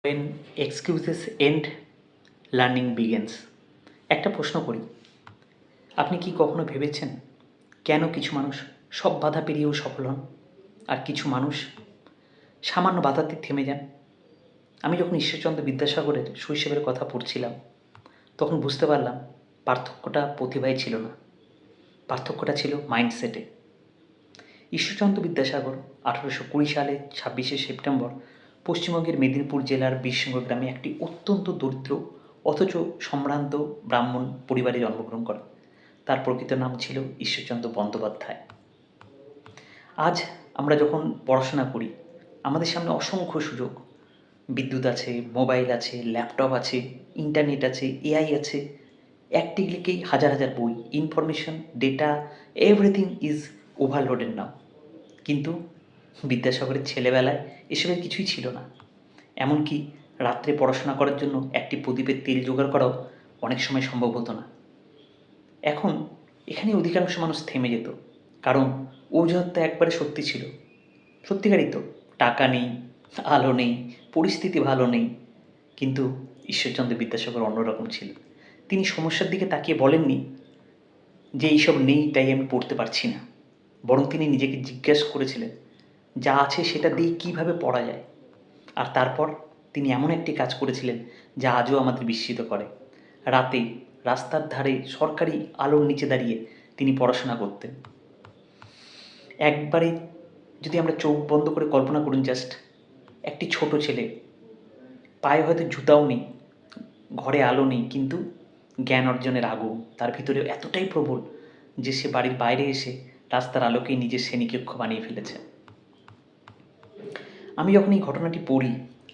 when excuses end, learning begins. একটা প্রশ্ন করি, আপনি কি কখনো ভেবেছেন কেন কিছু মানুষ সব বাধা পেরিয়েও সফল হন আর কিছু মানুষ সামান্য বাধাতে থেমে যান? আমি যখন ঈশ্বরচন্দ্র বিদ্যাসাগরের শৈশবের কথা পড়ছিলাম তখন বুঝতে পারলাম পার্থক্যটা প্রতিভায় ছিল না, পার্থক্যটা ছিল মাইন্ডসেটে। ঈশ্বরচন্দ্র বিদ্যাসাগর 1820 সালে 26শে সেপ্টেম্বর পশ্চিমবঙ্গের মেদিনীপুর জেলার বীরসিংহ গ্রামে একটি অত্যন্ত দরিদ্র অথচ সম্ভ্রান্ত ব্রাহ্মণ পরিবারে জন্মগ্রহণ করেন। তার প্রকৃত নাম ছিল ঈশ্বরচন্দ্র বন্দ্যোপাধ্যায়। আজ আমরা যখন পড়াশোনা করি আমাদের সামনে অসংখ্য সুযোগ, বিদ্যুৎ আছে, মোবাইল আছে, ল্যাপটপ আছে, ইন্টারনেট আছে, এআই আছে। একটি ক্লিকেই হাজার হাজার বই, information, data, everything is overloaded now. কিন্তু বিদ্যাসাগরের ছেলেবেলায় এসবের কিছুই ছিল না। এমনকি রাত্রে পড়াশোনা করার জন্য একটি প্রদীপের তেল জোগাড় করাও অনেক সময় সম্ভব হতো না। এখন এখানে অধিকাংশ মানুষ থেমে যেত, কারণ অজুহাতটা একবারে সত্যি ছিল। সত্যিকারই তো, টাকা নেই, আলো নেই, পরিস্থিতি ভালো নেই। কিন্তু ঈশ্বরচন্দ্র বিদ্যাসাগর অন্যরকম ছিল। তিনি সমস্যার দিকে তাকিয়ে বলেননি যে এইসব নেই তাই আমি পড়তে পারছি না, বরং তিনি নিজেকে জিজ্ঞাসা করেছিলেন যা আছে সেটা দিয়ে কীভাবে পড়া যায়। আর তারপর তিনি এমন একটি কাজ করেছিলেন যা আজও আমাদের বিস্মিত করে। রাতে রাস্তার ধারে সরকারি আলোর নিচে দাঁড়িয়ে তিনি পড়াশোনা করতেন। একবারে যদি আমরা চোখ বন্ধ করে কল্পনা করুন, জাস্ট একটি ছোট ছেলে, পায়ে হয়তো জুতাও নেই, ঘরে আলো নেই, কিন্তু জ্ঞান অর্জনের আগুন তার ভিতরে এতটাই প্রবল যে সে বাড়ির বাইরে এসে রাস্তার আলোকেই নিজের শ্রেণীকক্ষ বানিয়ে ফেলেছে। আমি যখন এই ঘটনাটি পড়ি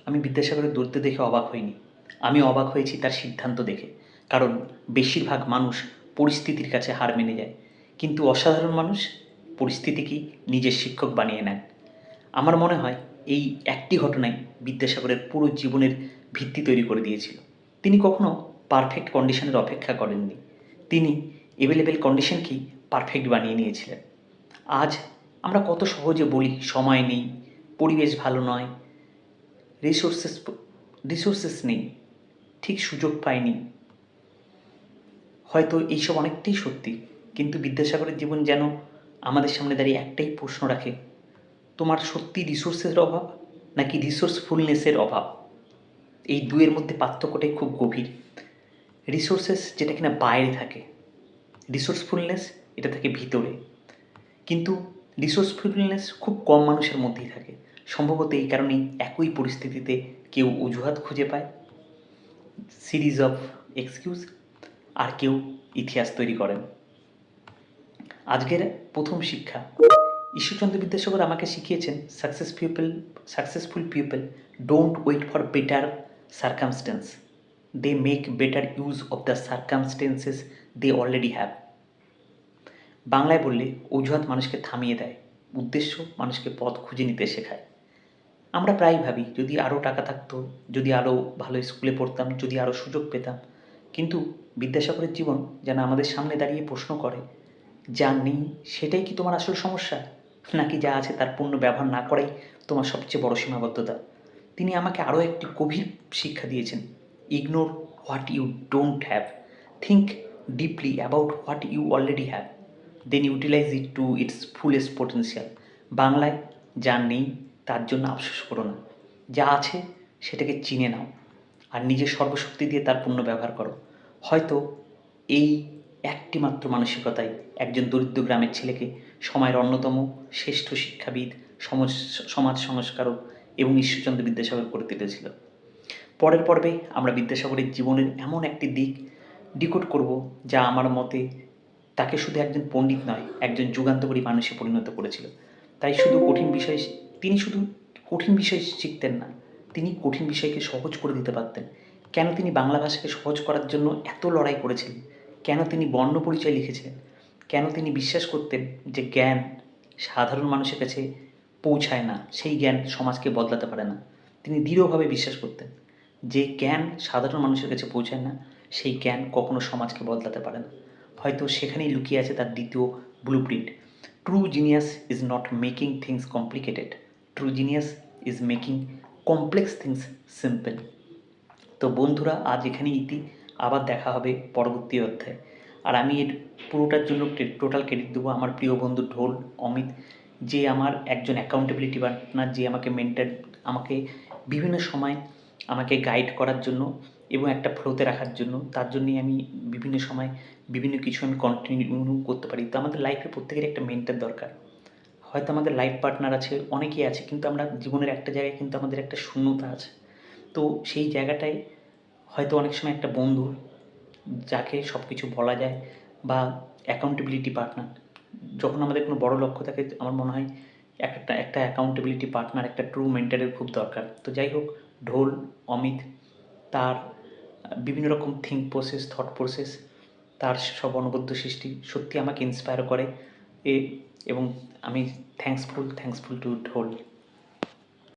আমি বিদ্যাসাগরের দৌড়তে দেখে অবাক হইনি, আমি অবাক হয়েছি তার সিদ্ধান্ত দেখে। কারণ বেশিরভাগ মানুষ পরিস্থিতির কাছে হার মেনে যায়, কিন্তু অসাধারণ মানুষ পরিস্থিতিকেই নিজের শিক্ষক বানিয়ে নেন। আমার মনে হয় এই একটি ঘটনাই বিদ্যাসাগরের পুরো জীবনের ভিত্তি তৈরি করে দিয়েছিল। তিনি কখনো পারফেক্ট কন্ডিশনের অপেক্ষা করেননি, তিনি অ্যাভেলেবেল কন্ডিশনকেই পারফেক্ট বানিয়ে নিয়েছিলেন। আজ আমরা কত সহজে বলি সময় নেই, পরিবেশ ভালো নয়, রিসোর্সেস নেই, ঠিক সুযোগ পাইনি। হয়তো এইসব অনেকটাই সত্যি, কিন্তু বিদ্যাসাগরের জীবন যেন আমাদের সামনে দাঁড়িয়ে একটাই প্রশ্ন রাখে, তোমার সত্যি রিসোর্সের অভাব নাকি রিসোর্সফুলনেসের অভাব? এই দুয়ের মধ্যে পার্থক্যটাই খুব গভীর। রিসোর্সেস যেটা কিনা বাইরে থাকে, রিসোর্সফুলনেস এটা থাকে ভিতরে। কিন্তু রিসোর্সফুলনেস খুব কম মানুষের মধ্যেই থাকে। সম্ভবত এই কারণেই একই পরিস্থিতিতে কেউ অজুহাত খুঁজে পায়, সিরিজ অফ এক্সকিউজ, আর কেউ ইতিহাস তৈরি করেন। আজকের প্রথম শিক্ষা, ঈশ্বরচন্দ্র বিদ্যাসাগর আমাকে শিখিয়েছেন successful people don't wait for better circumstances, they make better use of the circumstances they already have. বাংলায় বললে অজুহাত মানুষকে থামিয়ে দেয়, উদ্দেশ্য মানুষকে পথ খুঁজে নিতে শেখায়। আমরা প্রায় ভাবি যদি আরও টাকা থাকতো, যদি আরও ভালো স্কুলে পড়তাম, যদি আরও সুযোগ পেতাম। কিন্তু বিদ্যাসাগরের জীবন যেন আমাদের সামনে দাঁড়িয়ে প্রশ্ন করে, যা নেই সেটাই কি তোমার আসল সমস্যা, নাকি যা আছে তার পূর্ণ ব্যবহার না করাই তোমার সবচেয়ে বড় সীমাবদ্ধতা? তিনি আমাকে আরও একটি গভীর শিক্ষা দিয়েছেন, ignore what you don't have, think deeply about what you already have, then utilise it to its fullest potential. বাংলায়, যা নেই তার জন্য আফসোস করো না, যা আছে সেটাকে চিনে নাও আর নিজের সর্বশক্তি দিয়ে তার পূর্ণ ব্যবহার করো। হয়তো এই একটি মাত্র মানসিকতাই একজন দরিদ্র গ্রামের ছেলেকে সময়ের অন্যতম শ্রেষ্ঠ শিক্ষাবিদ, সমাজ সংস্কারক এবং ঈশ্বরচন্দ্র বিদ্যাসাগর করে তুলেছিল। পরের পর্বে আমরা বিদ্যাসাগরের জীবনের এমন একটি দিক ডিকোড করব যা আমার মতে তাকে শুধু একজন পণ্ডিত নয়, একজন যুগান্তকারী মানুষে পরিণত করেছিল। তাই তিনি শুধু কঠিন বিষয় শিখতেন না, তিনি কঠিন বিষয়কে সহজ করে দিতে পারতেন। কেন তিনি বাংলা ভাষাকে সহজ করার জন্য এত লড়াই করেছিলেন, কেন তিনি বর্ণ পরিচয় লিখেছিলেন, কেন তিনি বিশ্বাস করতেন যে জ্ঞান সাধারণ মানুষের কাছে পৌঁছায় না, সেই জ্ঞান সমাজকে বদলাতে পারে না। তিনি দৃঢ়ভাবে বিশ্বাস করতেন যে জ্ঞান সাধারণ মানুষের কাছে পৌঁছায় না, সেই জ্ঞান কখনো সমাজকে বদলাতে পারে না। হয়তো সেখানেই লুকিয়ে আছে তার দ্বিতীয় blueprint. True genius is not making things complicated, true genius is making complex things simple. তো বন্ধুরা, আজ এখানে ইতি, আবার দেখা হবে পরবর্তী অধ্যায়ে। আর আমি এর পুরোটার জন্য টোটাল ক্রেডিট দেবো আমার প্রিয় বন্ধু ঢোল অমিত, যে আমার একজন অ্যাকাউন্টেবিলিটি পার্টনার, যে আমাকে মেন্টর, আমাকে বিভিন্ন সময় আমাকে গাইড করার জন্য এবং একটা ফ্লোতে রাখার জন্য। তার জন্যই আমি বিভিন্ন সময় বিভিন্ন কিছু আমি কন্টিনিউ করতে পারি। তো আমাদের লাইফে প্রত্যেকের একটা মেন্টর দরকার। হয়তো আমাদের লাইফ পার্টনার আছে, অনেকেই আছে, কিন্তু আমরা জীবনের একটা জায়গায় কিন্তু আমাদের একটা শূন্যতা আছে। তো সেই জায়গাটায় হয়তো অনেক সময় একটা বন্ধু, যাকে সব কিছু বলা যায়, বা অ্যাকাউন্টেবিলিটি পার্টনার, যখন আমাদের কোনো বড় লক্ষ্য থাকে, আমার মনে হয় একটা একটা অ্যাকাউন্টেবিলিটি পার্টনার, একটা ট্রু মেন্টরের খুব দরকার। তো যাই হোক, ঢোল অমিত, তার বিভিন্ন রকম থিঙ্ক প্রসেস, থট প্রসেস, তার সব অনবদ্য সৃষ্টি সত্যি আমাকে ইন্সপায়ার করে। এবং আমি থ্যাঙ্কসফুল টু ঢোল।